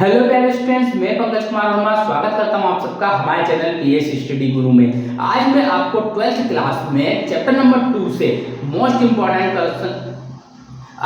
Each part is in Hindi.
हेलो प्यारे स्टूडेंट्स, मैं पंकज कुमार वर्मा स्वागत करता हूं आप सबका हमारे चैनल पीएस स्टडी गुरु में। आज मैं आपको 12th क्लास में चैप्टर नंबर 2 से मोस्ट इंपॉर्टेंट क्वेश्चन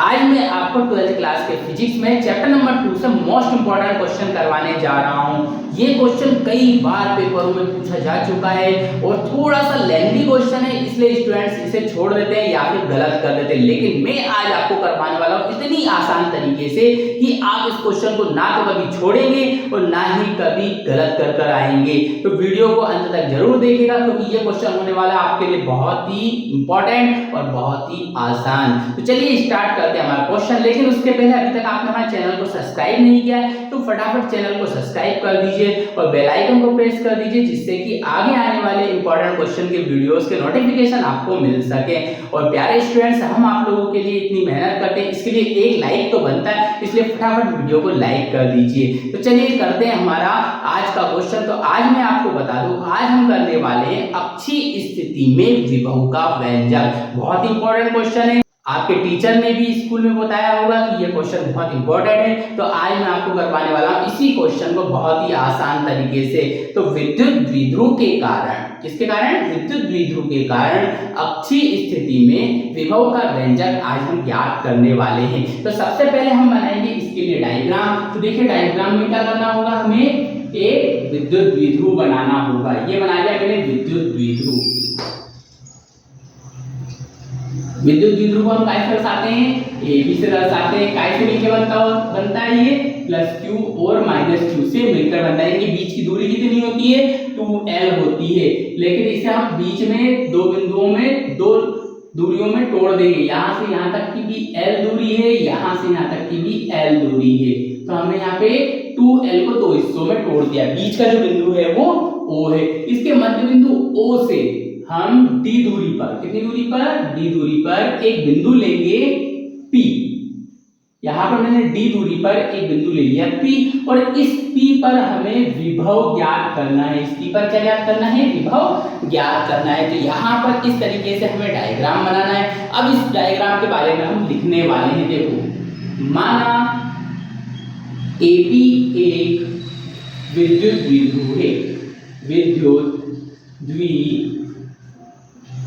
आज मैं आपको 12th क्लास के फिजिक्स में चैप्टर नंबर 2 से मोस्ट इंपॉर्टेंट क्वेश्चन करवाने जा रहा हूं। ये क्वेश्चन कई बार पेपरों में पूछा जा चुका है और थोड़ा सा लेंथी क्वेश्चन है, इसलिए स्टूडेंट्स इसे छोड़ देते हैं या फिर गलत कर देते हैं। लेकिन मैं आज आपको करवाने वाला हूं इतनी आसान तरीके से कि आप इस क्वेश्चन को ना तो कभी छोड़ेंगे और ना ही कभी गलत कर आएंगे। तो वीडियो को अंत तक जरूर देखिएगा क्योंकि ये क्वेश्चन होने वाला है आपके लिए बहुत ही इंपॉर्टेंट और बहुत ही आसान। तो चलिए स्टार्ट करते हैं हमारा क्वेश्चन। लेकिन उसके पहले अभी तक आपने हमारे चैनल को सब्सक्राइब नहीं किया है तो फटाफट चैनल को सब्सक्राइब कर दीजिए और बेल आइकन को प्रेस कर दीजिए, जिससे कि आगे आने वाले इंपॉर्टेंट क्वेश्चन के वीडियोस के नोटिफिकेशन आपको मिल सके। और प्यारे स्टूडेंट्स, हम आप लोगों के लिए इतनी मेहनत करते हैं, इसके लिए एक लाइक तो बनता है, इसलिए फटाफट वीडियो को लाइक कर दीजिए। तो चलिए करते हैं हमारा आज का क्वेश्चन। तो आज मैं आपको बता दूं, आज हम करने वाले हैं अक्षीय स्थिति में विभव का व्यंजक। बहुत इंपॉर्टेंट क्वेश्चन है, आपके टीचर ने भी स्कूल में बताया होगा कि ये क्वेश्चन बहुत इंपॉर्टेंट है। तो आज मैं आपको करवाने वाला हूं इसी क्वेश्चन को बहुत ही आसान तरीके से। तो विद्युत द्विध्रुव के कारण, किसके कारण? विद्युत द्विध्रुव के कारण अक्षीय स्थिति में विभव का व्यंजक आज हम ज्ञात करने वाले हैं। तो सबसे पहले हम बनाएंगे इसके लिए डायग्राम। तो देखिए डायग्राम में क्या करना होगा, हमें एक विद्युत द्विध्रुव बनाना होगा। ये बना लिया मैंने विद्युत द्विध्रुव। विद्युत द्विध्रुव को हम कैसे दर्शाते हैं? ए बी से दर्शाते हैं। कैसे मिलकर बनता है ये? प्लस क्यू और माइनस क्यू से मिलकर बनता है। इनके बीच की दूरी कितनी होती है? 2l होती है। लेकिन इसे हम बीच में दो बिंदुओं में दो दूरियों में तोड़ देंगे। यहाँ से यहाँ तक की भी l दूरी है, यहाँ से यहाँ तक की भी l दूरी है। तो हमने यहाँ पे 2l को दो हिस्सों में तोड़ दिया। बीच का जो बिंदु है वो O है। इसके मध्य बिंदु O से हम d दूरी पर, कितनी दूरी पर? d दूरी पर एक बिंदु लेंगे P। यहां पर मैंने d दूरी पर एक बिंदु ले लिया P, और इस P पर हमें विभव ज्ञात करना है। इस P पर क्या ज्ञात करना है? विभव ज्ञात करना है। तो यहां पर इस तरीके से हमें डायग्राम बनाना है। अब इस डायग्राम के बारे में हम लिखने वाले हैं। देखो, माना AB एक विद्युत द्विध्रुव है, विद्युत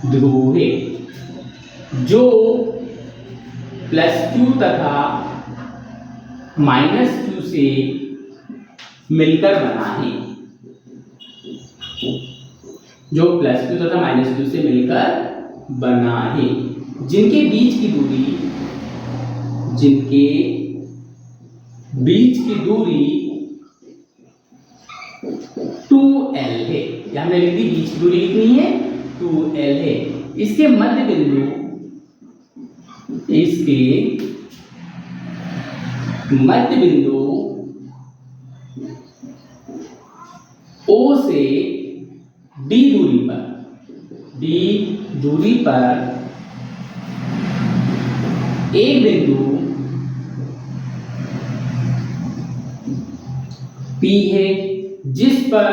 द्विध्रुव है जो प्लस क्यू तथा माइनस क्यू से मिलकर बना है। जो प्लस क्यू तथा माइनस क्यू से मिलकर बना है, जिनके बीच की दूरी 2l है। यहां हमने लिख दी बीच की दूरी कितनी है? 2l है। इसके मध्य बिंदु O से d दूरी पर एक बिंदु P है, जिस पर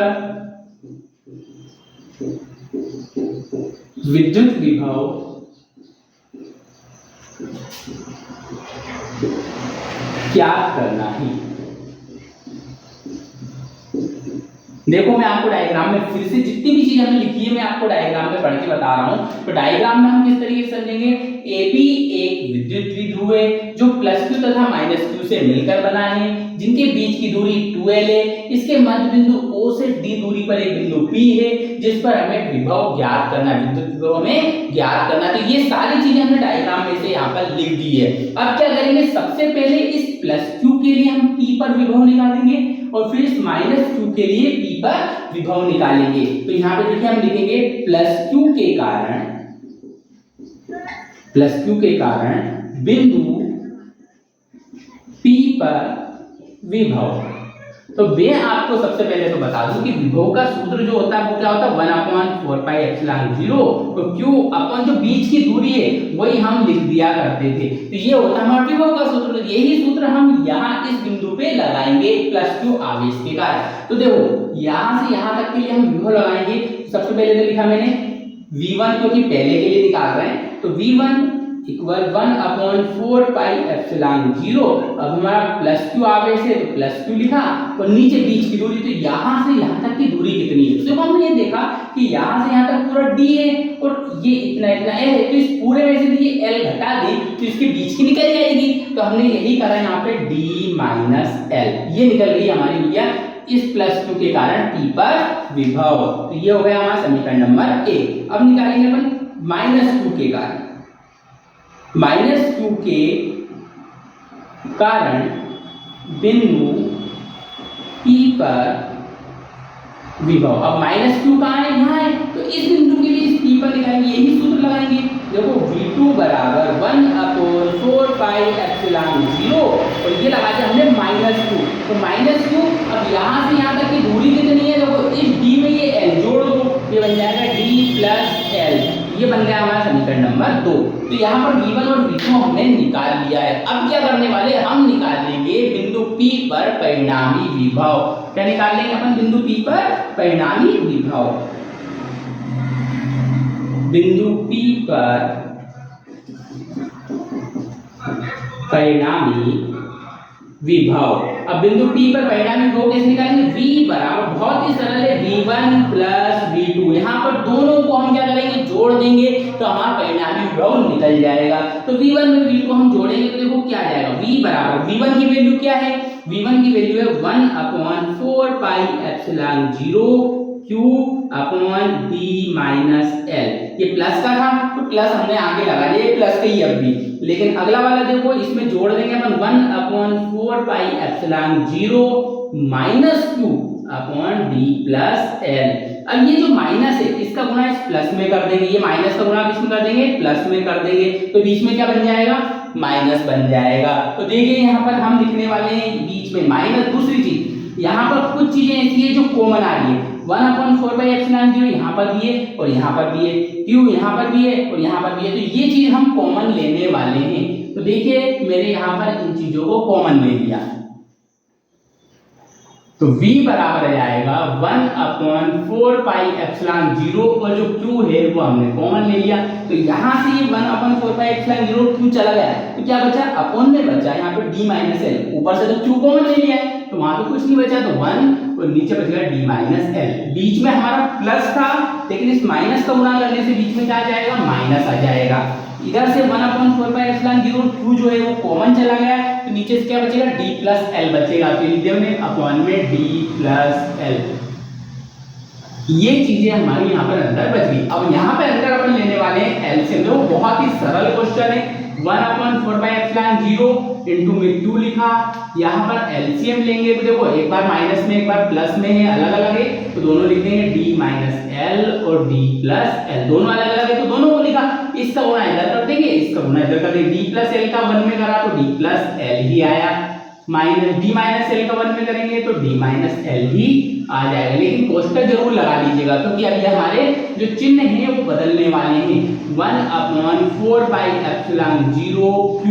विद्युत विभव ज्ञात करना है। देखो, मैं आपको डायग्राम में फिर से जितनी भी चीज हमने लिखी है मैं आपको डायग्राम में पढ़ के बता रहा हूं। तो डायग्राम में हम किस तरीके से समझेंगे? AB एक विद्युत द्विध्रुव है जो प्लस क्यू तथा माइनस क्यू से मिलकर बना है, जिनके बीच की दूरी 2l है। इसके मध्य बिंदु O से d दूरी पर एक बिंदु P है, जिस पर हमें विभव ज्ञात करना है, विद्युत विभव हमें ज्ञात करना है। तो ये सारी चीजें हमने डायग्राम में से यहाँ पर लिख दी है। अब क्या करेंगे? सबसे पहले इस प्लस क्यू के लिए हम P पर विभव निकालेंगे और फिर इस माइनस क्यू के लिए P पर विभव निकालेंगे। तो यहाँ पे देखिए हम लिखेंगे प्लस क्यू के कारण बिंदु P पर विभव। तो मैं आपको सबसे पहले तो बता दूं कि विभव का सूत्र जो होता है वो क्या होता है? 1/4πε0। तो Q अपन जो बीच की दूरी है वही हम लिख दिया करते थे। तो ये होता है हमारा विभव का सूत्र। यही सूत्र हम यहाँ इस बिंदु पे लगाएंगे प्लस Q आवेश के कारण। तो देखो, यहाँ से यहाँ तक के लिए हम विभव लगाएंगे। सबसे पहले तो लिखा मैंने V1, क्योंकि पहले के लिए निकाल रहे हैं। तो V1 इक्वल 1/4πε0। अब हमारा प्लस क्यू आगे से तो प्लस क्यू लिखा और नीचे बीच की दूरी, तो यहाँ से यहाँ तक की दूरी कितनी है। तो हमने ये देखा कि यहाँ से यहाँ तक पूरा d है और ये इतना इतना l है, तो इस पूरे में से ये l घटा दी तो इसके बीच की निकल जाएगी। तो हमने यही करा यहाँ पे d माइनस l, ये निकल गई हमारी भैया इस प्लस क्यू के कारण P पर विभव। तो ये हो गया हमारा समीकरण नंबर ए। अब निकालेंगे अपन माइनस क्यू के कारण। माइनस क्यू के कारण बिंदु P पर विभव। अब माइनस क्यू कहाँ है, यहाँ है, तो इस बिंदु के लिए इस P पर निकालेंगे, यही सूत्र लगाएंगे। देखो V2 बराबर 1/4πε0 और ये लगा दिया हमने माइनस क्यू। तो माइनस क्यू, अब यहाँ से यहाँ तक की दूरी कितनी है, देखो इस d में ये l जोड़ दो, ये बन जाएगा d प्लस l। ये बन गया हमारा समीकरण नंबर 2। तो यहाँ पर v1 और v2 हमने निकाल लिया है। अब क्या करने वाले, हम निकाल लेंगे बिंदु P पर परिणामी विभव। क्या निकाल लेंगे अपन बिंदु P पर परिणामी विभव। बिंदु P पर परिणामी विभव। अब बिंदु P पर परिणामी विभव कैसे निकालेंगे, v बराबर बहुत ही सरल है v1 प्लस v2। यहाँ पर दोनों को हम क्या करेंगे, जोड़ देंगे तो हमारा परिणामी विभव निकल जाएगा। तो v1 में v2 हम जोड़ेंगे तो देखो क्या आ जाएगा, v बराबर v1 की वैल्यू क्या है, v1 की वैल्यू है 1/4πε0 q upon d minus l। ये प्लस का था तो प्लस हमने आगे लगा लिया, प्लस का ही अब भी। लेकिन अगला वाला देखो, इसमें जोड़ देंगे अपन 1/4πε0 minus q upon d plus l। अब ये जो माइनस है इसका गुणा इस प्लस में कर देंगे, ये माइनस का गुणा किसमें कर देंगे, प्लस में कर देंगे, तो बीच में क्या बन जाएगा, माइनस बन जाएगा। तो देखिए यहाँ पर हम लिखने वाले हैं बीच में माइनस। दूसरी चीज, यहाँ पर कुछ चीजें ऐसी है जो कॉमन आ रही है, 1/4πε0 यहाँ पर भी है और यहाँ पर भी है, q यहाँ पर भी है और यहाँ पर भी है, तो ये चीज हम कॉमन लेने वाले हैं। तो देखिए मैंने यहाँ पर इन चीजों को कॉमन ले लिया, तो v बराबर आएगा 1/4πε0 और जो q है वो हमने कॉमन ले लिया। तो यहाँ से ये 1/4πε0 q चला गया, तो क्या बचा, अपॉन में बचा यहाँ पे d माइनस l। ऊपर से तो q कॉमन ले लिया है तो वहां तो कुछ नहीं बचा, तो 1 और नीचे बचेगा d माइनस l। बीच में हमारा प्लस था लेकिन इस माइनस का गुणा करने से बीच में क्या आ जाएगा, माइनस आ जाएगा। इधर से 1/4πε0 q जो है वो कॉमन चला गया, तो नीचे से क्या बचेगा, d प्लस l बचेगा। तो लिख दिया हमने अपॉन में d प्लस l। ये चीजें हमारी यहाँ पर अंदर बच गई। अब यहाँ पे अंदर अपन लेने वाले हैं एलसीएम। देखो बहुत ही सरल क्वेश्चन है, 1/4πε0 इनटू में q लिखा, यहाँ पर एलसीएम लेंगे तो देखो एक बार माइनस में एक बार प्लस में है, अलग अलग है तो दोनों लिख देंगे d माइनस l और d प्लस l। दोनों अलग अलग है तो दोनों को लिखा, इसका गुणा इधर कर देंगे, इसका गुणा इधर कर देंगे। d प्लस l का 1 में करा तो d प्लस l ही आया, माइनस d माइनस l का 1 में करेंगे तो d माइनस l ही आ जाएगा। लेकिन कोष्टक जरूर लगा लीजिएगा क्योंकि अभी हमारे जो चिन्ह है वो बदलने वाले हैं। 1/4πε0 q।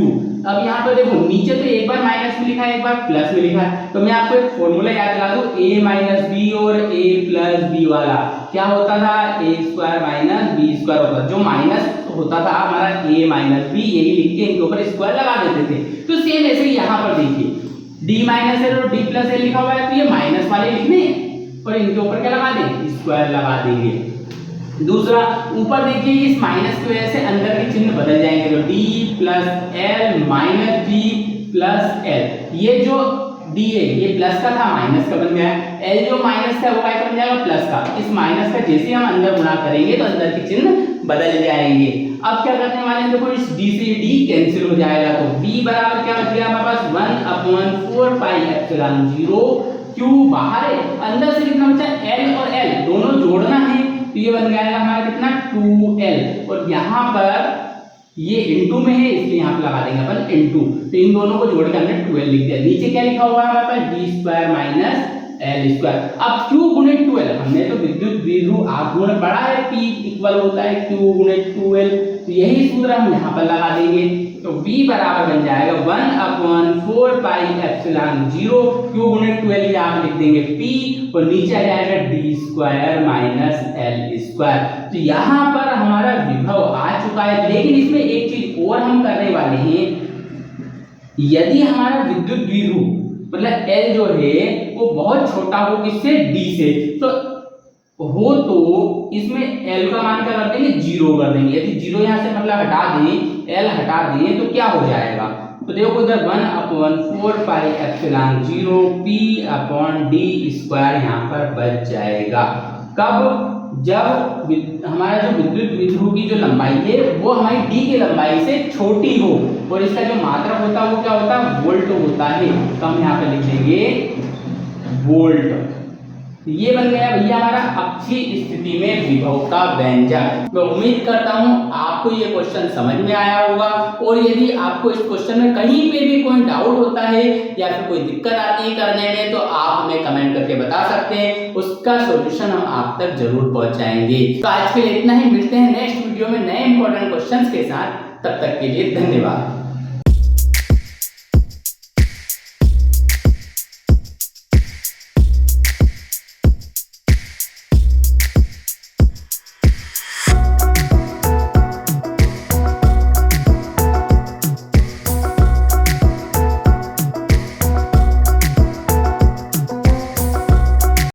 अब यहाँ पर देखो नीचे तो एक बार माइनस में लिखा है एक बार प्लस में लिखा है, तो मैं आपको एक फॉर्मूला याद दिला दूं, a माइनस b और a प्लस b वाला क्या होता था, a square minus b square होता था। जो माइनस होता था हमारा a माइनस b, यही लिख के इनके ऊपर स्क्वायर लगा देते थे। तो सेम ऐसे ही यहाँ पर देखिए d माइनस l और d प्लस l लिखा हुआ है, तो ये माइनस वाले लिखने और इनके ऊपर क्या लगा दें, स्क्वायर लगा देंगे। दूसरा ऊपर देखिए इस माइनस की वजह से अंदर के चिन्ह बदल जाएंगे, तो d plus l minus d plus l। ये जो d है ये प्लस का था माइनस का बन गया, l जो माइनस का वो क्या बन जाएगा, प्लस का। इस माइनस का जैसे हम अंदर गुणा करेंगे तो अंदर के चिन्ह बदल जाएंगे। अब क्या करने वाले हैं, देखो इस d से d कैंसिल हो जाएगा, तो v बराबर क्या बच गया हमारे पास 1/4πε0 q बाहर है, अंदर से कितना बचा l और l दोनों जोड़ना है, तो ये बन जाएगा हमारा कितना 2l और यहाँ पर ये इनटू में है इसलिए यहाँ पे लगा देंगे अपन इनटू, तो इन दोनों को जोड़ के हमने 12 लिख दिया। नीचे क्या लिखा हुआ है हमारे पास d square minus l square. अब q गुणित 12, हमने तो विद्युत द्विध्रुव आघूर्ण पढ़ा है, p इक्वल होता है q गुणित 2l, तो यही सूत्र हम यहाँ पर लगा देंगे। तो v बराबर बन जाएगा 1/4πε0 q गुणित 12 यहाँ पे लिख देंगे p और नीचे आ जाएगा d square minus l square. तो यहाँ पर हमारा विभव आ चुका चुका है, लेकिन इसमें एक चीज और हम करने वाले हैं। यदि हमारा विद्युत द्विध्रुव मतलब L जो है वो बहुत छोटा हो किससे, D से, तो इसमें L का मान क्या कर देंगे, 0 कर देंगे। यदि 0 यहाँ से मतलब हटा दें, L हटा दें तो क्या हो जाएगा, तो देखो इधर 1/4 पाई एप्सिलॉन 0 P/d² यहाँ पर बच जाएगा। कब, जब हमारा जो विद्युत द्विध्रुव की जो लंबाई है वो हमारी d की लंबाई से छोटी हो और इसका जो मात्रक होता है वो क्या होता है, वोल्ट होता है। तो हम यहाँ पे लिख देंगे वोल्ट। ये बन गया भैया हमारा अक्षीय स्थिति में विभव का व्यंजक। मैं उम्मीद करता हूँ आपको ये क्वेश्चन समझ में आया होगा, और यदि आपको इस क्वेश्चन में कहीं पे भी कोई डाउट होता है या फिर कोई दिक्कत आती है करने में तो आप हमें कमेंट करके बता सकते हैं, उसका सॉल्यूशन हम आप तक जरूर पहुंचाएंगे। तो आज के लिए इतना ही, मिलते हैं नेक्स्ट वीडियो में नए इंपॉर्टेंट क्वेश्चंस के साथ, तब तक के लिए धन्यवाद।